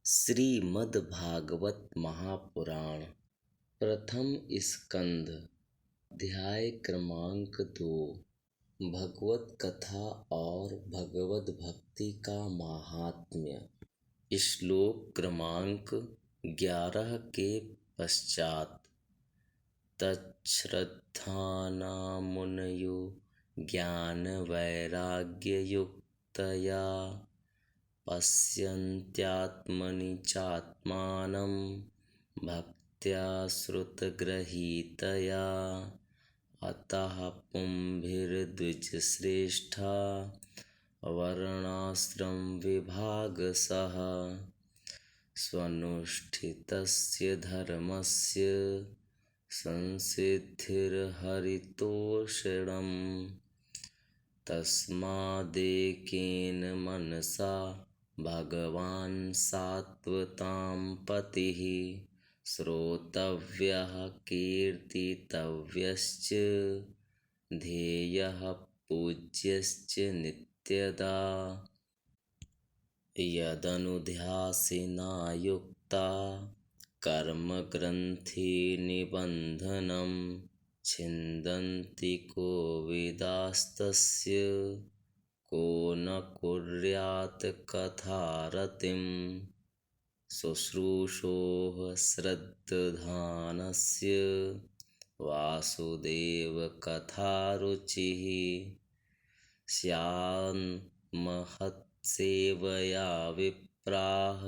श्रीमद्भागवत महापुराण प्रथम स्कंध अध्याय क्रमांक 2 भगवत कथा और भगवत भक्ति का महात्म्य। श्लोक क्रमांक 11 के पश्चात तच्छ्रद्धाना मुनयो ज्ञान वैराग्य युक्तया पश्यन्त्यात्मनि चात्मानं भक्त्या श्रुतगृहीतया अतः पुंभिर्द्विजश्रेष्ठा वर्णाश्रमविभागशः स्वनुष्ठितस्य धर्मस्य संसिद्धिर्हरितोषणम् तस्मादेकेन मनसा भगवान् सात्वतां पतिः श्रोतव्यः कीर्तितव्यश्च ध्येयः पूज्यश्च नित्यदा यदनुध्यासिना युक्ता कर्मग्रन्थि निबन्धनं छिन्दन्ति कोविदास्तस्य को न कुर्यात् कथारतिं शुश्रूषोः श्रद्धानस्य वासुदेवकथारुचिः स्यान्महत्सेवया विप्राः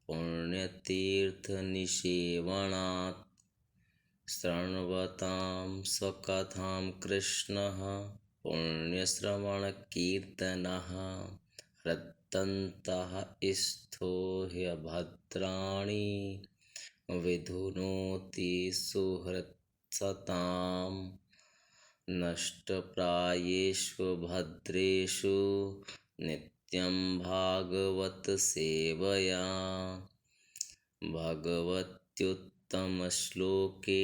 पुण्यतीर्थनिषेवणात् शृण्वतां स्वकथां कृष्णः पुण्यश्रवणकीर्तनः हृद्यन्तः स्थो ह्यभद्राणि विधुनोति सुहृत्सतां नष्टप्रायेषु भद्रेषु नित्यं भागवत सेवया भगवत्युत्तमश्लोके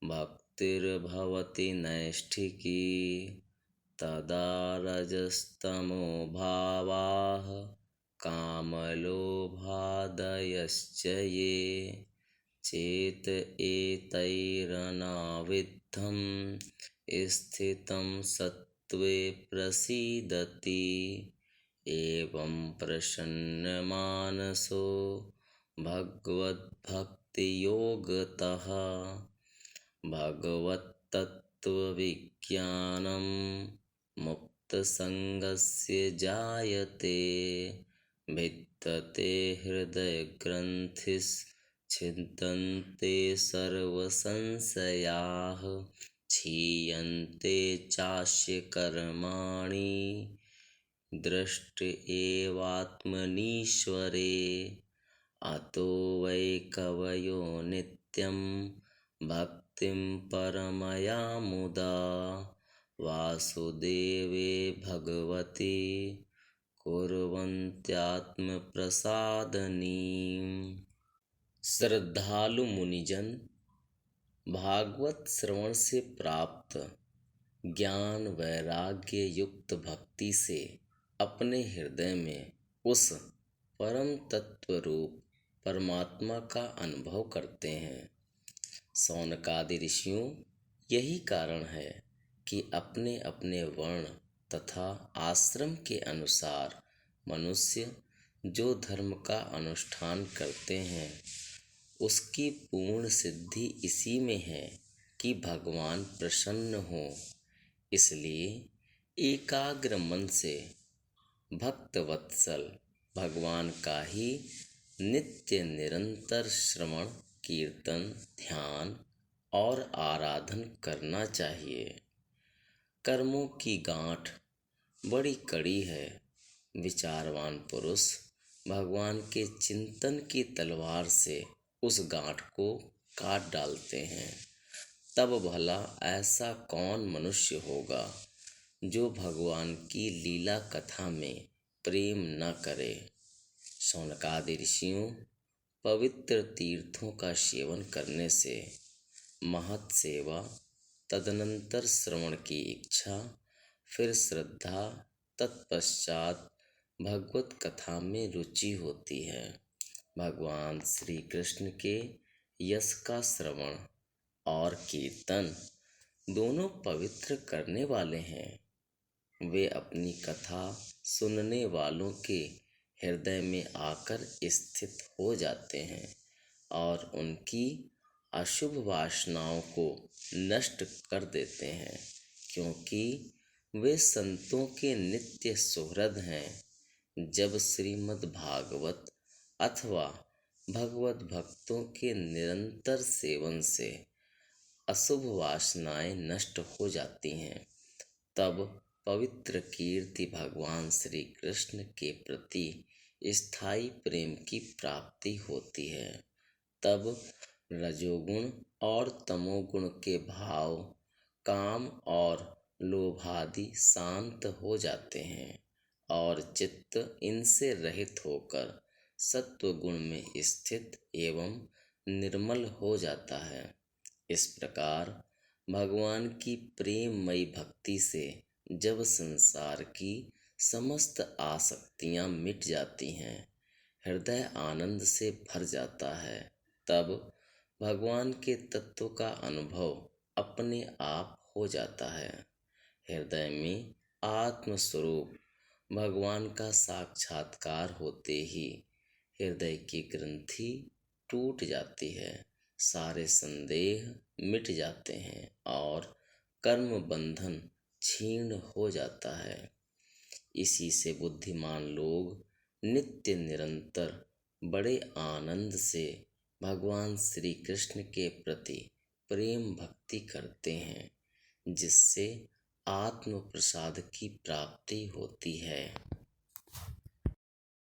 भक्तिर्भवति नैष्ठिकी तदा रजस्तमो भावाः कामलोभादयश्च ये चेत एतैरनाविद्धं स्थितं सत्त्वे प्रसीदति एवं प्रसन्नमानसो भगवद्भक्तियोगतः भगवत्तत्त्वविज्ञानं मुक्तसङ्गस्य जायते भिद्यते हृदयग्रन्थिश्छिद्यन्ते सर्वसंशयाः क्षीयन्ते चास्य कर्माणि दृष्ट एवात्मनीश्वरे अतो वै कवयो नित्यं भक्तिं परमया मुदा वासुदेवे भगवती कुर्वन्त्यात्मप्रसादनीम्। श्रद्धालु मुनिजन भागवत श्रवण से प्राप्त ज्ञान वैराग्य युक्त भक्ति से अपने हृदय में उस परम तत्व रूप परमात्मा का अनुभव करते हैं। शौनकादि ऋषियों यही कारण है कि अपने अपने वर्ण तथा आश्रम के अनुसार मनुष्य जो धर्म का अनुष्ठान करते हैं उसकी पूर्ण सिद्धि इसी में है कि भगवान प्रसन्न हो। इसलिए एकाग्र मन से भक्तवत्सल भगवान का ही नित्य निरंतर श्रवण कीर्तन ध्यान और आराधन करना चाहिए। कर्मों की गांठ बड़ी कड़ी है। विचारवान पुरुष भगवान के चिंतन की तलवार से उस गांठ को काट डालते हैं। तब भला ऐसा कौन मनुष्य होगा जो भगवान की लीला कथा में प्रेम न करे। शौनकादि ऋषियों पवित्र तीर्थों का सेवन करने से महत् सेवा तदनंतर श्रवण की इच्छा फिर श्रद्धा तत्पश्चात भगवत कथा में रुचि होती है। भगवान श्री कृष्ण के यश का श्रवण और कीर्तन दोनों पवित्र करने वाले हैं। वे अपनी कथा सुनने वालों के हृदय में आकर स्थित हो जाते हैं और उनकी अशुभ वासनाओं को नष्ट कर देते हैं, क्योंकि वे संतों के नित्य सुहृद हैं। जब श्रीमद् भागवत अथवा भगवत भक्तों के निरंतर सेवन से अशुभ वासनाएं नष्ट हो जाती हैं, तब पवित्र कीर्ति भगवान श्री कृष्ण के प्रति स्थायी प्रेम की प्राप्ति होती है। तब रजोगुण और तमोगुण के भाव, काम और लोभादि शांत हो जाते हैं और चित्त इनसे रहित होकर सत्व गुण में स्थित एवं निर्मल हो जाता है। इस प्रकार भगवान की प्रेममयी भक्ति से जब संसार की समस्त आसक्तियां मिट जाती हैं, हृदय आनंद से भर जाता है, तब भगवान के तत्व का अनुभव अपने आप हो जाता है। हृदय में आत्म स्वरूप भगवान का साक्षात्कार होते ही हृदय की ग्रंथि टूट जाती है, सारे संदेह मिट जाते हैं और कर्म बंधन क्षीण हो जाता है। इसी से बुद्धिमान लोग नित्य निरंतर बड़े आनंद से भगवान श्री कृष्ण के प्रति प्रेम भक्ति करते हैं, जिससे आत्म प्रसाद की प्राप्ति होती है।